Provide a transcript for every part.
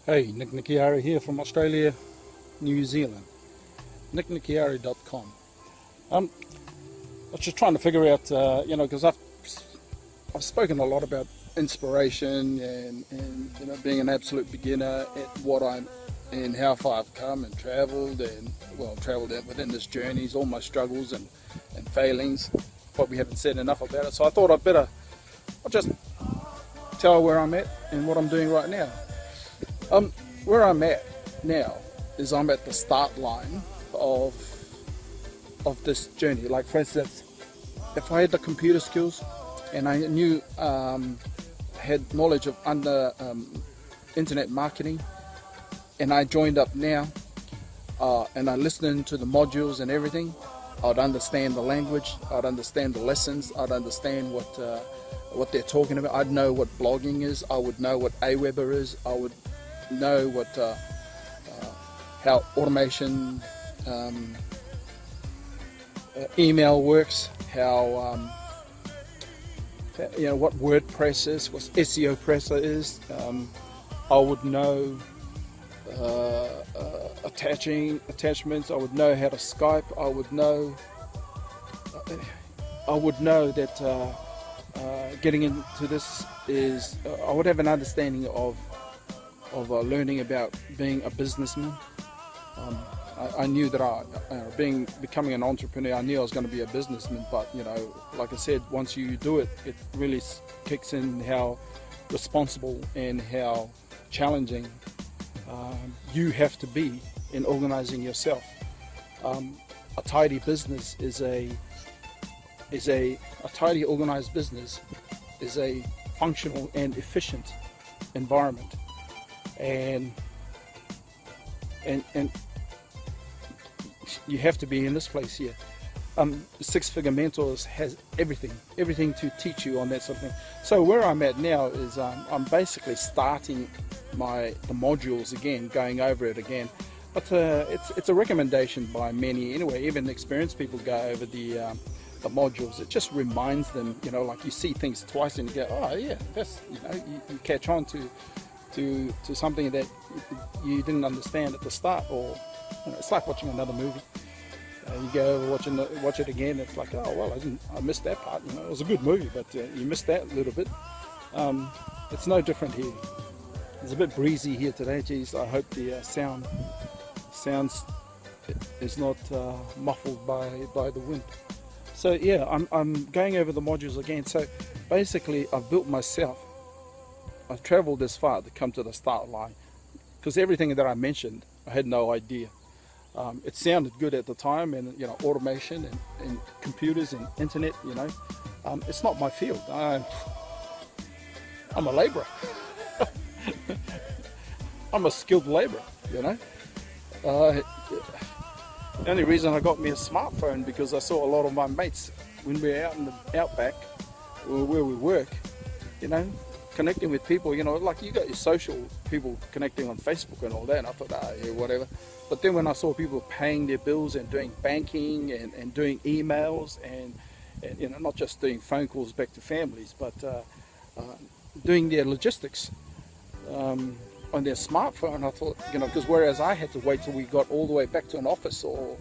Hey, Nick Nikiari here from Australia, New Zealand. nicknikiari.com. I was just trying to figure out, because I've spoken a lot about inspiration and being an absolute beginner at what I'm and how far I've come and travelled within this journey, all my struggles and failings. Probably haven't said enough about it, so I thought I'll just tell where I'm at and what I'm doing right now. Where I'm at now is I'm at the start line of this journey. Like, for instance, if I had the computer skills and I knew had knowledge of internet marketing, and I joined up now and I listened to the modules and everything, I'd understand the language, I'd understand the lessons, I'd understand what they're talking about. I'd know what blogging is, I would know what Aweber is, I would know what how automation, email works, how what WordPress is, what SEO Presser is. I would know attachments. I would know how to Skype. I would know that getting into this is I would have an understanding of learning about being a businessman. I knew that becoming an entrepreneur, I knew I was going to be a businessman, but like I said, once you do it, it really kicks in how responsible and how challenging you have to be in organizing yourself. A tidy business a tidy organized business is a functional and efficient environment. And you have to be in this place here. Six Figure Mentors has everything to teach you on that sort of thing. So where I'm at now is I'm basically starting the modules again, going over it again. But it's a recommendation by many anyway. Even experienced people go over the modules. It just reminds them, like you see things twice and you go, oh yeah, that's you catch on to something that you didn't understand at the start, or it's like watching another movie. You go over watch it again. It's like, oh well, I missed that part. It was a good movie, but you missed that little bit. It's no different here. It's a bit breezy here today. Geez, I hope the sounds is not muffled by the wind. So yeah, I'm going over the modules again. So basically, I've built myself. I've traveled this far to come to the start line, because everything that I mentioned, I had no idea. It sounded good at the time, and automation and computers and internet. It's not my field. I'm a labourer. I'm a skilled labourer. The only reason I got me a smartphone because I saw a lot of my mates when we were out in the outback, where we work. Connecting with people, like you got your social people connecting on Facebook and all that, and I thought, yeah, whatever. But then when I saw people paying their bills and doing banking and doing emails and not just doing phone calls back to families, but doing their logistics on their smartphone, I thought, because whereas I had to wait till we got all the way back to an office or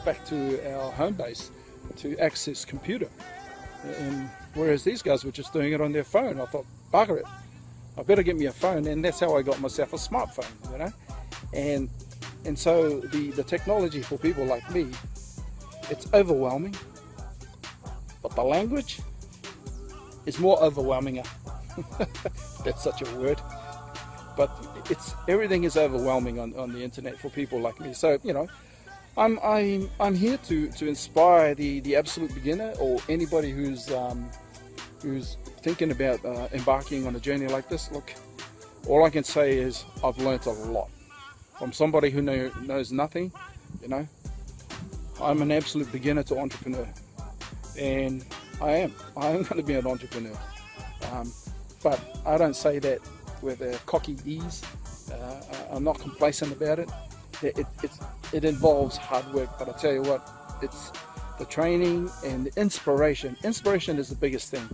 back to our home base to access computer, and whereas these guys were just doing it on their phone, I thought, bugger it, I better get me a phone. And that's how I got myself a smartphone, and so the technology for people like me, it's overwhelming, but the language is more overwhelming. That's such a word, but everything is overwhelming on the internet for people like me. So I'm here to inspire the absolute beginner, or anybody who's thinking about embarking on a journey like this. Look, all I can say is I've learnt a lot from somebody who knows nothing. I'm an absolute beginner to entrepreneur, and I am going to be an entrepreneur, but I don't say that with a cocky ease. I'm not complacent about it. It involves hard work, but I tell you what, it's the training and the inspiration. Inspiration is the biggest thing.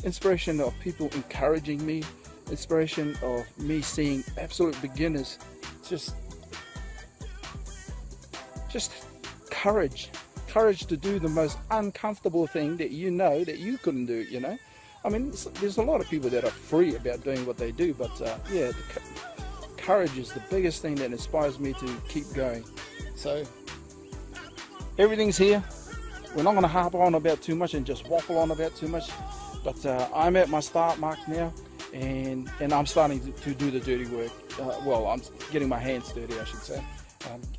Inspiration of people encouraging me, inspiration of me seeing absolute beginners, just courage to do the most uncomfortable thing that you know that you couldn't do, you know. I mean, there's a lot of people that are free about doing what they do, but yeah, courage is the biggest thing that inspires me to keep going. So everything's here. We're not going to harp on about too much and just waffle on about too much, but I'm at my start mark now, and I'm starting to do the dirty work. Well, I'm getting my hands dirty, I should say.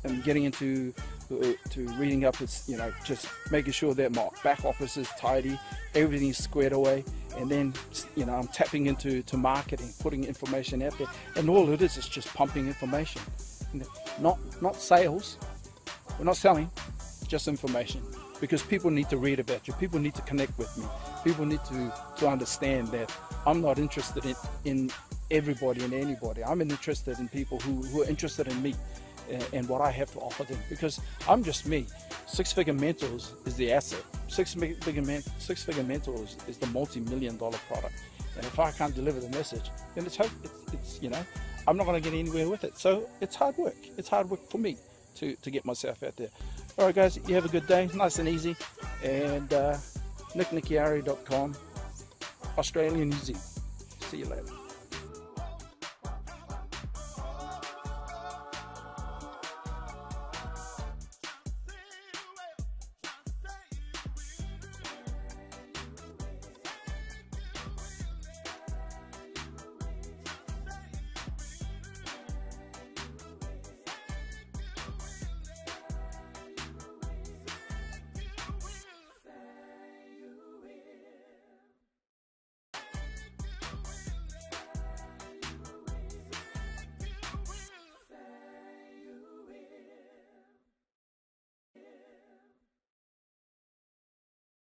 I'm getting into to reading up, you know, just making sure that my back office is tidy, everything's squared away, and then, you know, I'm tapping into marketing, putting information out there, and all it is just pumping information, not sales. We're not selling, just information, because people need to read about you, people need to connect with me, people need to understand that I'm not interested in everybody and anybody. I'm interested in people who are interested in me and what I have to offer them, because I'm just me. Six-figure mentors is the asset. Six-figure mentors is the multi-million-dollar product. And if I can't deliver the message, then it's you know, I'm not going to get anywhere with it. So it's hard work. It's hard work for me to get myself out there. All right, guys, you have a good day, nice and easy. And nicknickiari.com, Australia, New Zealand. See you later.